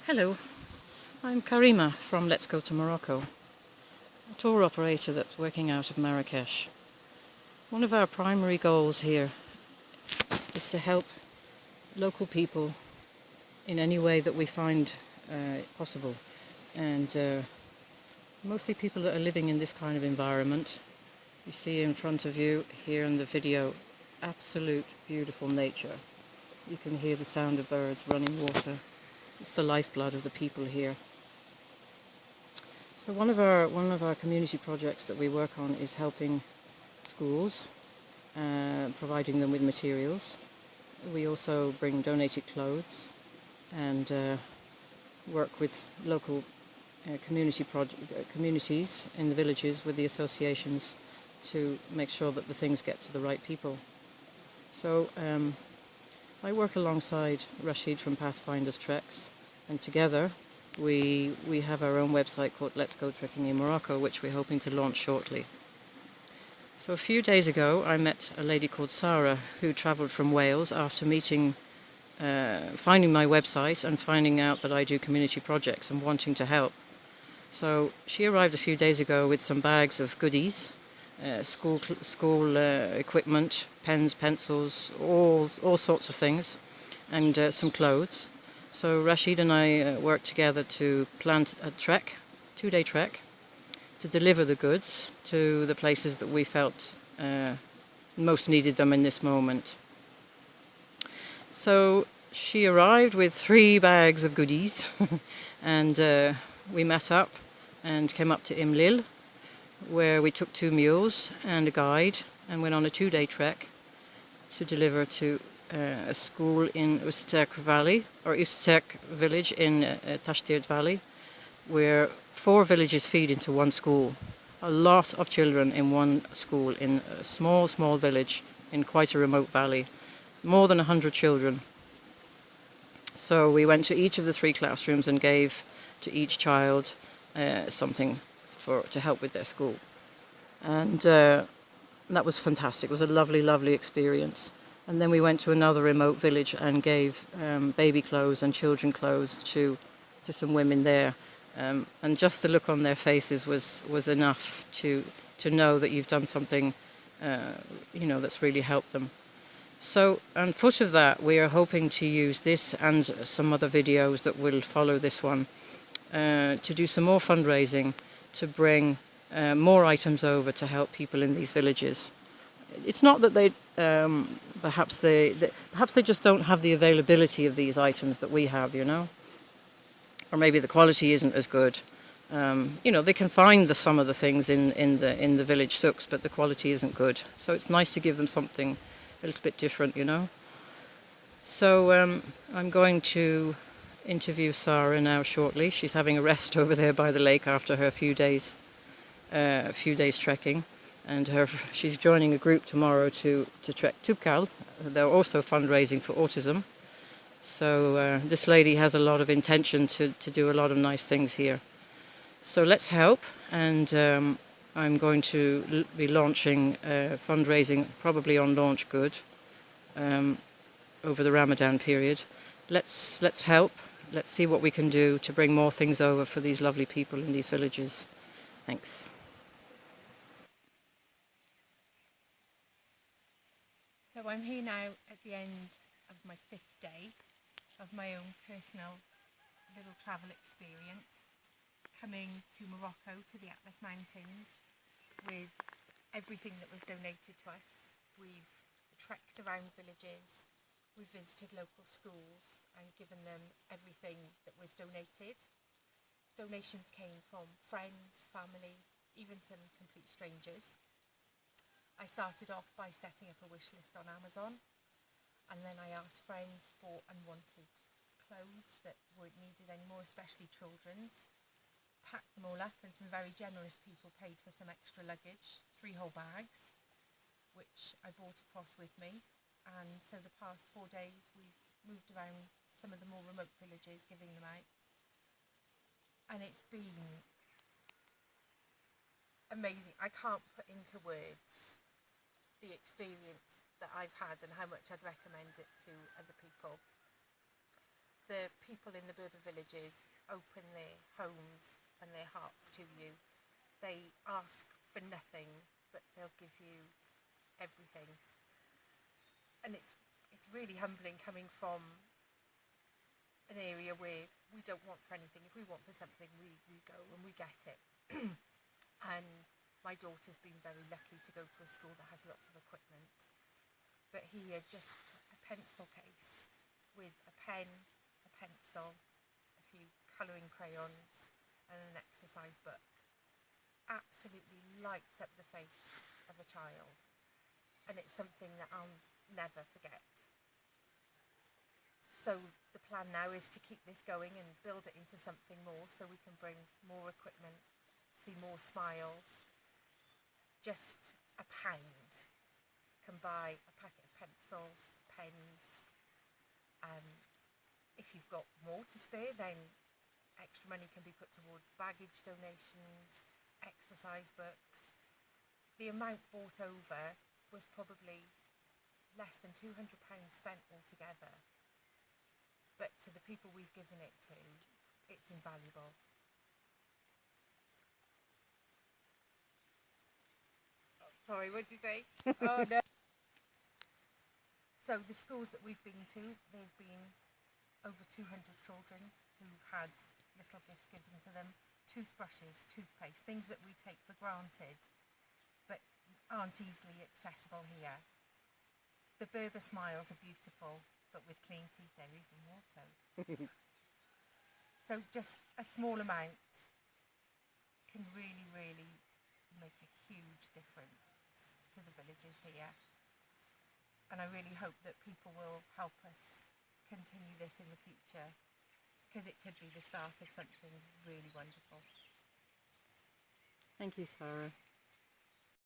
Hello, I'm Karima from Let's Go to Morocco, a tour operator that's working out of Marrakesh. One of our primary goals here is to help local people in any way that we find possible, and mostly people that are living in this kind of environment. You see in front of you here in the video absolute beautiful nature. You can hear the sound of birds, running water. It's the lifeblood of the people here. So one of our community projects that we work on is helping schools, providing them with materials. We also bring donated clothes and work with local communities in the villages with the associations to make sure that the things get to the right people. So I work alongside Rashid from Pathfinders Treks, and together we have our own website called Let's Go Trekking in Morocco, which we're hoping to launch shortly. So a few days ago I met a lady called Sarah who travelled from Wales after finding my website and finding out that I do community projects and wanting to help. So she arrived a few days ago with some bags of goodies, school equipment, pens, pencils, all sorts of things, and some clothes. So Rashid and I worked together to plan a trek, 2-day trek, to deliver the goods to the places that we felt most needed them in this moment. So she arrived with 3 bags of goodies and we met up and came up to Imlil, where we took 2 mules and a guide and went on a 2-day trek to deliver to a school in Ustek Valley, or Ustek village in Tashtirt Valley, where 4 villages feed into one school. A lot of children in one school in a small village in quite a remote valley. More than 100 children. So we went to each of the 3 classrooms and gave to each child something to help with their school. And that was fantastic. It was a lovely experience. And then we went to another remote village and gave baby clothes and children clothes to some women there. And just the look on their faces was enough to know that you've done something that's really helped them. So on foot of that, we are hoping to use this and some other videos that will follow this one to do some more fundraising, to bring more items over to help people in these villages. It's not that they perhaps they just don't have the availability of these items that we have, or maybe the quality isn't as good. They can find some of the things in the village souks, but the quality isn't good. So it's nice to give them something a little bit different, So I'm going to interview Sarah now shortly. She's having a rest over there by the lake after her few days trekking, and she's joining a group tomorrow to trek Tubkal. They're also fundraising for autism. So this lady has a lot of intention to do a lot of nice things here. So let's help, and I'm going to be launching fundraising probably on Launch Good over the Ramadan period. Let's help. Let's see what we can do to bring more things over for these lovely people in these villages. Thanks. So I'm here now at the end of my 5th day of my own personal little travel experience, coming to Morocco, to the Atlas Mountains, with everything that was donated to us. We've trekked around villages, we've visited local schools and given them everything that was donated. Donations came from friends, family, even some complete strangers. I started off by setting up a wish list on Amazon, and then I asked friends for unwanted clothes that weren't needed anymore, especially children's. Packed them all up, and some very generous people paid for some extra luggage, 3 whole bags, which I brought across with me. And so the past 4 days we've moved around some of the more remote villages, giving them out. And it's been amazing. I can't put into words the experience that I've had and how much I'd recommend it to other people. The people people in the Berber villages open their homes and their hearts to you. They ask for nothing, but they'll give you everything. And it's really humbling coming from an area where we don't want for anything. If we want for something, we go and we get it. And my daughter's been very lucky to go to a school that has lots of equipment. But here, just a pencil case with a pen, a pencil, a few colouring crayons and an exercise book absolutely lights up the face of a child. And it's something that I'll never forget. So the plan now is to keep this going and build it into something more, so we can bring more equipment, see more smiles. Just a pound can buy a packet of pencils, pens. If you've got more to spare, then extra money can be put toward baggage donations, exercise books. The amount brought over was probably less than £200 spent altogether. But to the people we've given it to, it's invaluable. Oh, sorry, what did you say? Oh no. So the schools that we've been to, there've been over 200 children who've had little gifts given to them. Toothbrushes, toothpaste, things that we take for granted, but aren't easily accessible here. The Berber smiles are beautiful, but with clean teeth they're even more so. So just a small amount can really, really make a huge difference to the villages here. And I really hope that people will help us continue this in the future, because it could be the start of something really wonderful. Thank you, Sarah.